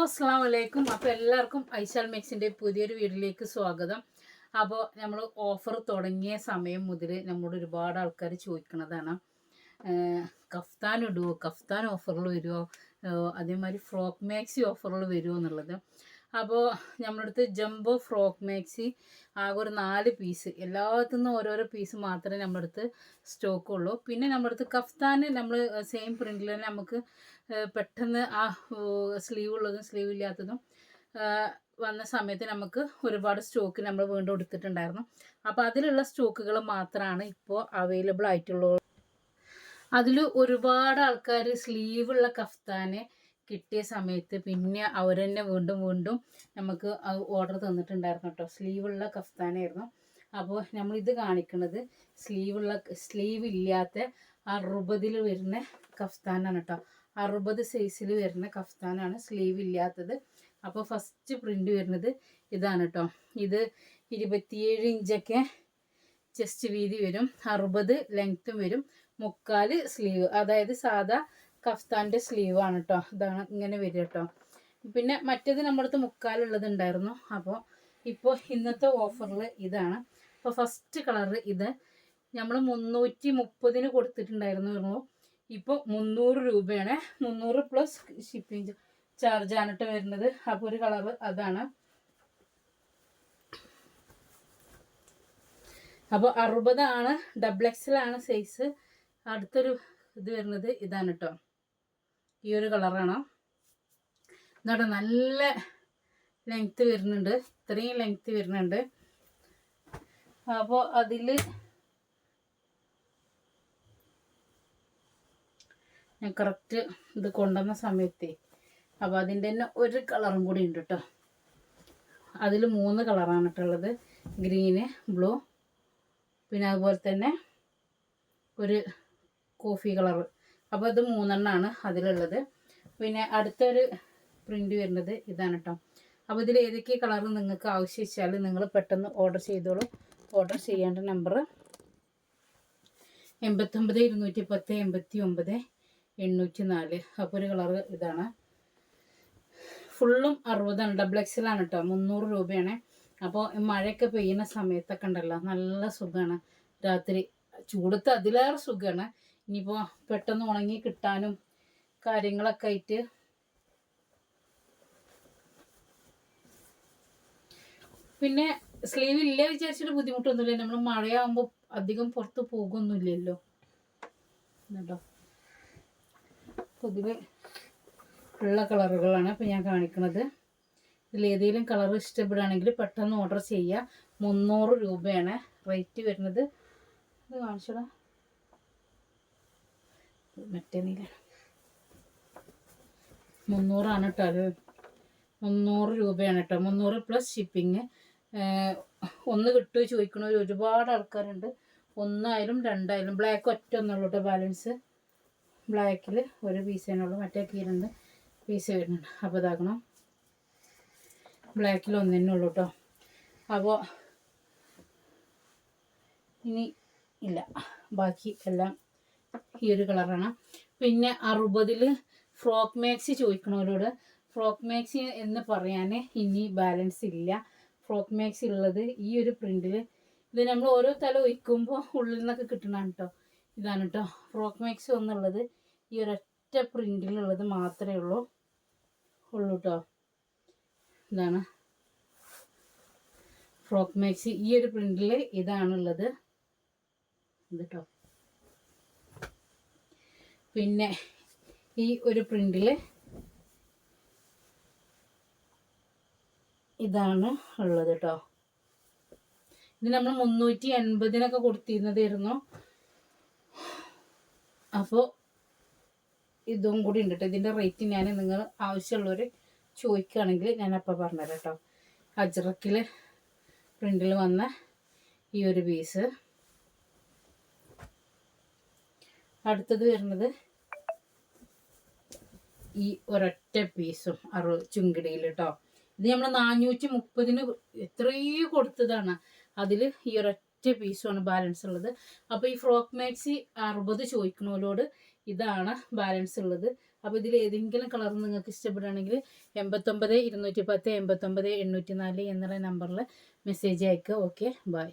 അസ്സലാമു അലൈക്കും. അപ്പോൾ എല്ലാവർക്കും ഐശാൽ മേക്സിൻ്റെ പുതിയൊരു വീഡിയോയിലേക്ക് സ്വാഗതം. അപ്പോൾ നമ്മൾ ഓഫർ തുടങ്ങിയ സമയം മുതൽ നമ്മളോട് ഒരുപാട് ആൾക്കാർ ചോദിക്കുന്നതാണ്, കഫ്താൻ ഇടുമോ, കഫ്താൻ ഓഫറിൽ വരുമോ, അതേമാതിരി ഫ്രോക്ക് മാക്സി ഓഫറിൽ വരുമോ എന്നുള്ളത്. അപ്പോൾ നമ്മുടെ അടുത്ത് ജംബോ ഫ്രോക്ക് മാക്സി ആകെ ഒരു 4 പീസ്, എല്ലാത്തിൽ നിന്നും ഓരോരോ പീസ് മാത്രമേ നമ്മുടെ അടുത്ത് സ്റ്റോക്കുള്ളൂ. പിന്നെ നമ്മുടെ അടുത്ത് കഫ്താന് നമ്മൾ സെയിം പ്രിൻറ്റിൽ തന്നെ നമുക്ക് പെട്ടെന്ന് ആ സ്ലീവ് ഉള്ളതും സ്ലീവ് ഇല്ലാത്തതും വന്ന സമയത്ത് നമുക്ക് ഒരുപാട് സ്റ്റോക്ക് നമ്മൾ വീണ്ടും എടുത്തിട്ടുണ്ടായിരുന്നു. അപ്പോൾ അതിലുള്ള സ്റ്റോക്കുകൾ മാത്രമാണ് ഇപ്പോൾ അവൈലബിൾ ആയിട്ടുള്ളത്. അതിൽ ഒരുപാട് ആൾക്കാർ സ്ലീവുള്ള കഫ്താന് കിട്ടിയ സമയത്ത് പിന്നെ അവർ തന്നെ വീണ്ടും വീണ്ടും നമുക്ക് ഓർഡർ തന്നിട്ടുണ്ടായിരുന്നു കേട്ടോ. സ്ലീവുള്ള കഫ്താനായിരുന്നു. അപ്പോൾ നമ്മളിത് കാണിക്കുന്നത് സ്ലീവ് ഇല്ലാത്ത 60 വരുന്ന കഫ്താനാണ് കേട്ടോ. 60 സൈസിൽ വരുന്ന കഫ്താനാണ്, സ്ലീവ് ഇല്ലാത്തത്. അപ്പോൾ ഫസ്റ്റ് പ്രിൻ്റ് വരുന്നത് ഇതാണ് കേട്ടോ. ഇത് 27 ഇഞ്ചൊക്കെ ചെസ്റ്റ് വീതി വരും, 60 ലെങ്ത്തും വരും, 3/4 സ്ലീവ്, അതായത് സാധാ കഫ്താൻ്റെ സ്ലീവാണ് കേട്ടോ. ഇതാണ് ഇങ്ങനെ വരിക കേട്ടോ. പിന്നെ മറ്റേത് നമ്മുടെ അടുത്ത് 3/4 ഉള്ളത് ഉണ്ടായിരുന്നു. അപ്പോൾ ഇപ്പോൾ ഇന്നത്തെ ഓഫറിൽ ഇതാണ്. അപ്പോൾ ഫസ്റ്റ് കളറ് ഇത് നമ്മൾ 330 കൊടുത്തിട്ടുണ്ടായിരുന്നു. ഇപ്പോൾ 300 രൂപയാണ്. 300 പ്ലസ് ഷിപ്പിംഗ് ചാർജാണ് കേട്ടോ വരുന്നത്. അപ്പോൾ ഒരു കളറ് അതാണ്. അപ്പോൾ 60 ആണ്, XXL ആണ് സൈസ്. അടുത്തൊരു ഇത് വരുന്നത് ഇതാണ് കേട്ടോ. ഈ ഒരു കളറാണ്. എന്നിട്ട് നല്ല ലെങ്ത്ത് വരുന്നുണ്ട്, ഇത്രയും ലെങ്ത്ത് വരുന്നുണ്ട്. അപ്പോൾ അതിൽ ഞാൻ കറക്റ്റ് ഇത് കൊണ്ടുവന്ന സമയത്തേ, അപ്പോൾ അതിൻ്റെ തന്നെ ഒരു കളറും കൂടി ഉണ്ട് കേട്ടോ. അതിൽ 3 കളറാണ് കേട്ടുള്ളത്, ഗ്രീന്, ബ്ലൂ, പിന്നെ അതുപോലെ തന്നെ ഒരു കോഫി കളറ്. അപ്പോൾ ഇത് 3 എണ്ണമാണ് അതിലുള്ളത്. പിന്നെ അടുത്തൊരു പ്രിൻ്റ് വരുന്നത് ഇതാണ് കേട്ടോ. അപ്പോൾ ഇതിൽ ഏതൊക്കെ കളർ നിങ്ങൾക്ക് ആവശ്യം വെച്ചാൽ നിങ്ങൾ പെട്ടെന്ന് ഓർഡർ ചെയ്തോളൂ. ഓർഡർ ചെയ്യേണ്ട നമ്പർ 89 210 89 804. അപ്പോൾ ഒരു കളറ് ഇതാണ്. ഫുള്ളും 60 ആണ്, XXL ആണ് കേട്ടോ. 300 രൂപയാണ്. അപ്പോൾ മഴയൊക്കെ പെയ്യുന്ന സമയത്തൊക്കെ ഉണ്ടല്ലോ, നല്ല സുഖമാണ്. രാത്രി ചൂടത്ത് അതിലേറെ സുഖമാണ്. ഇനിയിപ്പോൾ പെട്ടെന്ന് ഉണങ്ങി കിട്ടാനും കാര്യങ്ങളൊക്കെ ആയിട്ട്. പിന്നെ സ്ലീവ് ഇല്ല വിചാരിച്ചിട്ട് ബുദ്ധിമുട്ടൊന്നുമില്ല. നമ്മൾ മഴയാകുമ്പോൾ അധികം പുറത്ത് പോകുന്നില്ലല്ലോ കേട്ടോ. ഇതിൽ ഉള്ള കളറുകളാണ് ഇപ്പോൾ ഞാൻ കാണിക്കുന്നത്. ഇതിലേതെങ്കിലും കളർ ഇഷ്ടപ്പെടുകയാണെങ്കിൽ പെട്ടെന്ന് ഓർഡർ ചെയ്യുക. 300 രൂപയാണ് റേറ്റ് വരുന്നത്. ഇത് കാണിച്ചടാ, മറ്റേ നീല 300 കേട്ടോ. അത് 300 രൂപയാണ് കേട്ടോ. 300 പ്ലസ് ഷിപ്പിങ്. ഒന്ന് കിട്ടുമോ ചോദിക്കണവർ ഒരുപാട് ആൾക്കാരുണ്ട്. 1 ആയാലും 2 ആയാലും. ബ്ലാക്ക് ഒറ്റ ഒന്നുള്ളൂ കേട്ടോ ബാലൻസ്. ബ്ലാക്കിൽ ഒരു പീസേനുള്ളൂ, മറ്റേ 2 പീസ് വരുന്നുണ്ട്. അപ്പോൾ ഇതാക്കണം, ബ്ലാക്കിൽ 1 തന്നെ ഉള്ളൂ കേട്ടോ. അപ്പോൾ ഇനി ഇല്ല, ബാക്കി എല്ലാം ഈ ഒരു കളറാണ്. പിന്നെ 60 ഫ്രോക്ക് മാക്സി ചോദിക്കണവരോട് ഫ്രോക്ക് മാക്സി എന്ന് പറയാൻ ഇനി ബാലൻസ് ഇല്ല. ഫ്രോക്ക് മാക്സി ഉള്ളത് ഈ ഒരു പ്രിൻറ്റിൽ. ഇത് നമ്മൾ ഓരോ തല ഒഴിക്കുമ്പോൾ ഉള്ളിൽ നിന്നൊക്കെ കിട്ടണതാണ് കേട്ടോ. ഇതാണ് കേട്ടോ ഫ്രോക്ക് മാക്സി ഒന്നുള്ളത്. ഈ ഒരൊറ്റ പ്രിൻറ്റിലുള്ളത് മാത്രമേ ഉള്ളൂ കേട്ടോ. ഇതാണ് ഫ്രോക്ക് മാക്സി. ഈ ഒരു പ്രിൻറ്റിൽ ഇതാണുള്ളത് ഇത് കേട്ടോ. പിന്നെ ഈ ഒരു പ്രിൻറ്റിൽ ഇതാണ് ഉള്ളത് കേട്ടോ. ഇത് നമ്മൾ 380 കൊടുത്തിരുന്നതായിരുന്നു. അപ്പോൾ ഇതും കൂടി ഉണ്ട് കേട്ടോ. ഇതിൻ്റെ റേറ്റ് ഞാൻ നിങ്ങൾ ആവശ്യമുള്ളവർ ചോദിക്കുകയാണെങ്കിൽ ഞാൻ അപ്പോൾ പറഞ്ഞുതരാം കേട്ടോ. അജ്രക്കിൽ പ്രിൻറ്റിൽ വന്ന ഈ ഒരു പീസ്. അടുത്തത് വരുന്നത് ഈ ഒരൊറ്റ പീസും ചുങ്കിടിയിൽ കേട്ടോ. ഇത് നമ്മൾ 430 എത്രയോ കൊടുത്തതാണ്. അതിൽ ഈ ഒരൊറ്റ പീസുമാണ് ബാലൻസ് ഉള്ളത്. അപ്പോൾ ഈ ഫ്രോക്ക് മാക്സി 60 ചോദിക്കണോലോട് ഇതാണ് ബാലൻസ് ഉള്ളത്. അപ്പോൾ ഇതിൽ ഏതെങ്കിലും കളർ നിങ്ങൾക്ക് ഇഷ്ടപ്പെടുകയാണെങ്കിൽ 89 210 89 804 എന്നുള്ള നമ്പറിൽ മെസ്സേജ് അയക്കുക. Okay, by.